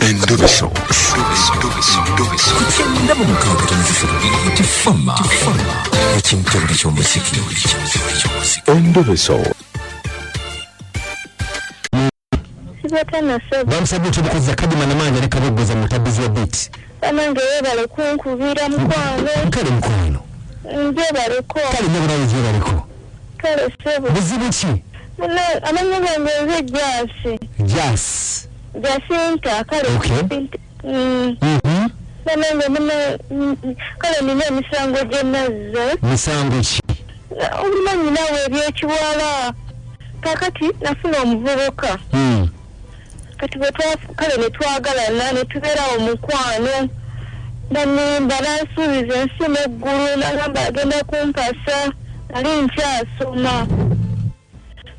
Endobeso. Kugenda mu mukaaga tifama. Ekintu eky'omuziki. Endobeso. Bamusabye otubukoza kadima namanja ne kabogoza mutabizi wa beat. Amange yebale kunkubira mukwano. Kale mukwano. Njebaleko. Kale nyabulawo jebaleko. Kale sebo. Buzibu ki? Amanya gange Jasi. Jas. Jacinta kale. Okay. Namanga muna kale nina misango jenazza. Misango ki? Obumanyi nawe ebyekiwala. Kakati nafuna omuvubuka. Kati kale ne twagalana ne tubeera omukwano. Banimba nansuubiza ensimu eggulu nagamba agenda kumpasa nali nkyasoma.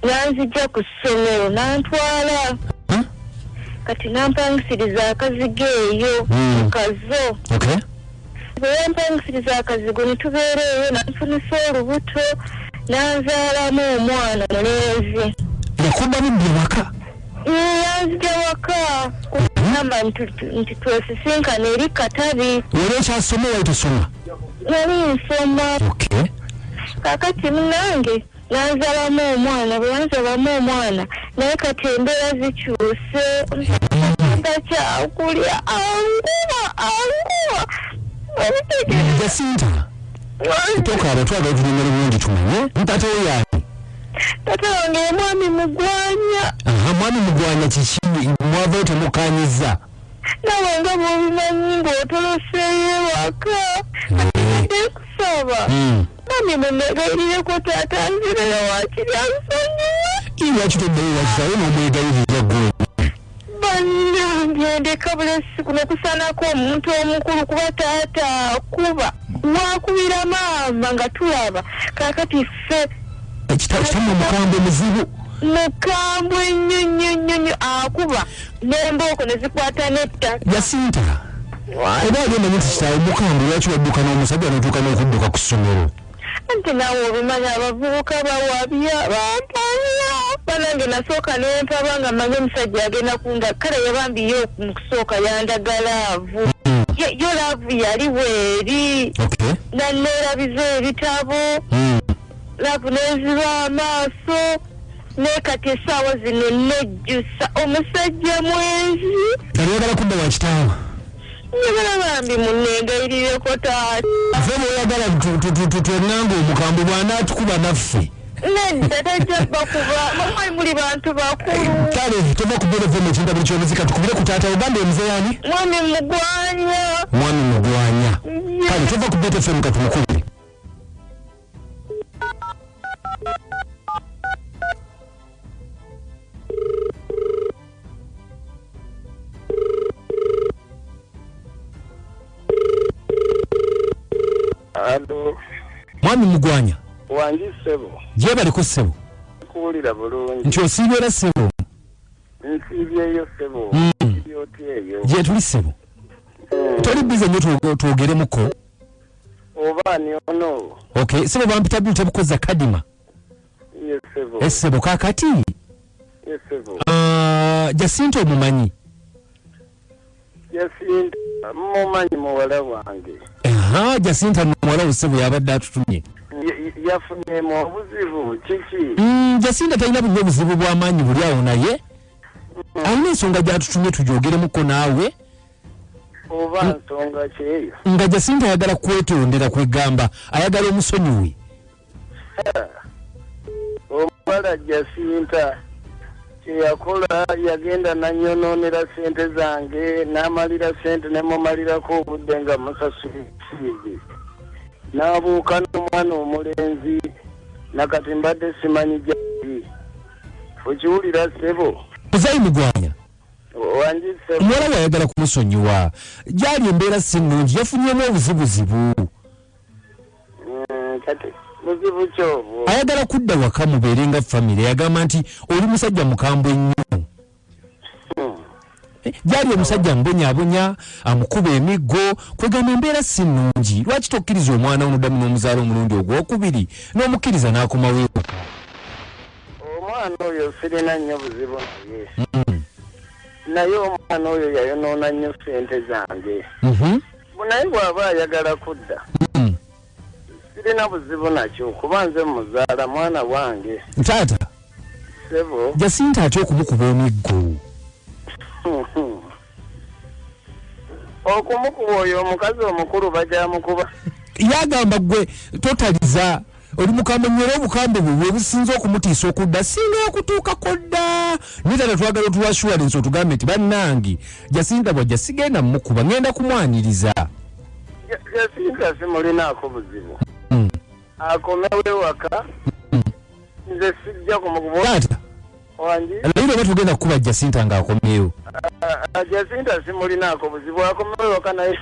Nanzijja ku ssomero nantwala. Kati nampangisiriza akazigo eyo mukazo. Okay. Bwe yampangisiriza akazigo ne tubeera eyo nanfunisa olubuto nanzaalamu omwana mulenzi. Yakuba bibbi waka? Yanzija waka kugamba nti twesisinkana eri Katabi. Wali okyasoma wali tosoma? Nali nsoma. Okay. Kakati munange nanzaalamu omwana bwe yanzaalamu omwana naye kati embeera zikyuse takyakulya anguwa Jacinta tokaaba twagala tunyumira bulungi tumanye tate we yaani tata wange mwami Mugwanya. Mwami Mugwanya kiki mwava temukanyiza nawe nga bwobimanyi ng'otoloseeyo ewaka ate kusaba mwami munnegayirireko taata nzireyo wakiri ansonyiwe lwaki toddeyo wakitawe n'omwegayirira gwe bannange ndeka bulesi kuno kusanako omuntu omukulu kuba taata akuba wakubira maama nga tulaba kakati ffe ekitamu omukambwe muzibu mukambwe nnyo akuba n'embooko ne zikwata n'ettaka. Jacinta oba agenda nti kitaawe omukambwe lwaki wadduka n'omusajja n'otuuka n'okudduka ku ssomero anti naawe obimanya abavubuka bawabya bampanya banange nasooka nempaba nga mmanyi omusajja agenda kunga kale yabambiyo mu kusooka yandaga laavu yo laavu yali bweri nanneerabiza ebitabo laavu neziba amaaso nekati essaawa zino nejjusa omusajja mwenzi oyagala kudda wa kitaawe njagala bambi munneegayirireko taata fe bweoyagala twenanga omukambwe bw'anaatukuba naffe nedda tajja bakuba mumwe muli bantu bakulu kale tova kubira ffe mukinda buli kyomuzika tukubire ku taata ogamba emuze yani mwami Mugwanya kale tova kubira ffe mukatumukubire Alo. Mwami Mugwanya. Wangi sebo. Je baliko sebo. Kuwulira bulungi. Nti osiibera sebo. Nsiibyeyo sebo. Yoteyo. Je tuli sebo. Toli bize nyo twogeremuko. Oba ni ono. Okay, sebo bampita bitu tebukoza kadima. Yes sebo. Sebo kakati. Yes sebo. Jacinta omumanyi. Jacinta mumanyi muwala wange. Jacinta muwala sebo yabadde atutumye. Yafunye obuzibu kiki? Jacinta talina buzibu bw'amaanyi buli awo naye. Alina ensonga gy'atutumye tugyogeremuko naawe. Oba nsonga kyeyo. Nga Jacinta ayagala kwetondera kwegamba ayagala omusonyiwe. Omuwala Jacinta kyeyakola yagenda nanyonoonera sente zange n'amalira sente nemumalirako obudde nga musasulikiizi n'abuuka n'omwana omulenzi nakati mbadde simanyi gyali okiwulira sebo Muzayi Mugwanya wangi sebo omuwala wayagala kumusonyiwa gyali embeera si nnungi yafunyemu obuzibuzibu kati muzibu kyobo ayagala kudda waka mubeere nga famire yagamba nti oli musajja mukambwe nnyo gyali omusajja mbonyabonya amukuba emiggo kwegamba embeera si nnungi lwaki tokkiriza omwana onoddamu n'omuzaala omulundi ogwokubiri n'omukkiriza n'akomawo ewaka omwana oyo sirina nnyo buzibu naye naye omwana oyo yayonoona nnyo ssente zange. Naye bw'aba ayagala kudda sirina buzibu nakyo kuba nze muzaala mwana wange. Taata Sebo Jacinta atya okumukuba emiggo? Okumukuba oyo omukazi omukulu bajamukuba. Yagamba gwe totaliza oli mukamenyera obukambe bwe businza okumutiisa okudda singa okutuukako dda. Naye taata twagala otuwa assurance otugambe nti bannange Jacinta bw'ajja sigenda mmukuba ngenda kumwaniriza. Jacinta simulinaako buzibu. Akomewo ewaka nze sijja kumukuba. Taata Wangi naye oba tugenda kukuba Jacinta ng'akomeyo. Jacinta simulinaako buzibu akomewo ewaka naye.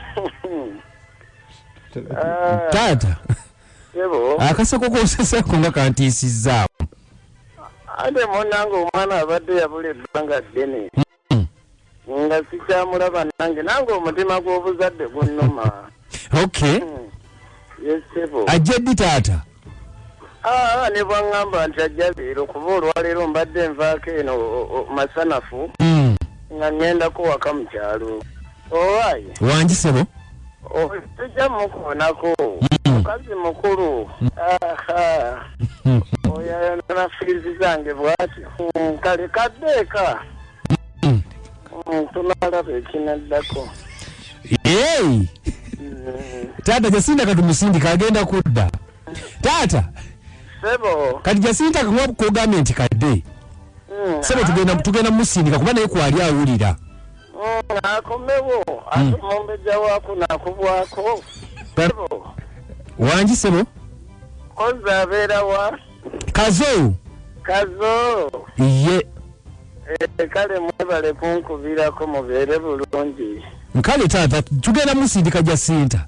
Taata Sebo akasako k'oseseko nga kantiisizaamu. ate munange omwana abadde yabula ebbanga ddene nga sikyamulaba nange omutima gw'obuzadde gunnuma. Okay. Yes, Sebo. Ajja ddi taata? Ne bwaŋŋamba nti ajja leero kuba olwaleero mbadde nvaako eno masanafu nga ŋŋendako waka mu kyalo. Owaayi Wangi Sebo? tujja mukuonako mukazi mukulu. Oyo ayonona firizi zange bw'ati kale kaddeeka tunalaba ekinaddako. Taata Jacinta katumusindika agenda kudda. Taata Sebo kati Jacinta kamwa kugambye nti kadde. Sebo tugenda musindika kuba naye kwali awulira. Akomewo ate mumbejja waako nakubwako. Sebo Wangi Sebo? kozi abeera wa Kazo ye kale mwebale kunkubirako mubeere bulungi. Nkale taata tugenda musindika Jacinta.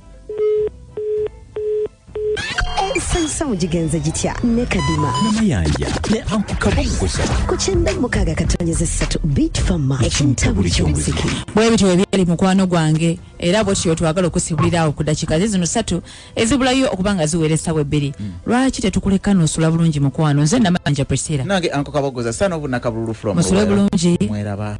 Sansa mujigenze gitya ne Kadima Namayanja ne Ankukabogosa kuchenda mukaga katonyeze 3 beat fama ekintabuli ky'omuziki bwe bityo ebyali mukwano gwange era bw'otyo twagala okusibulira awo ku dakika zino 3 ezibulayo okubanga ziweresa bwe 2 lwaki tetukuleka n'osula bulungi mukwano nze Namayanja Priscilla nange Ankukabogosa sana obunaka bululu from musule bulungi mweraba.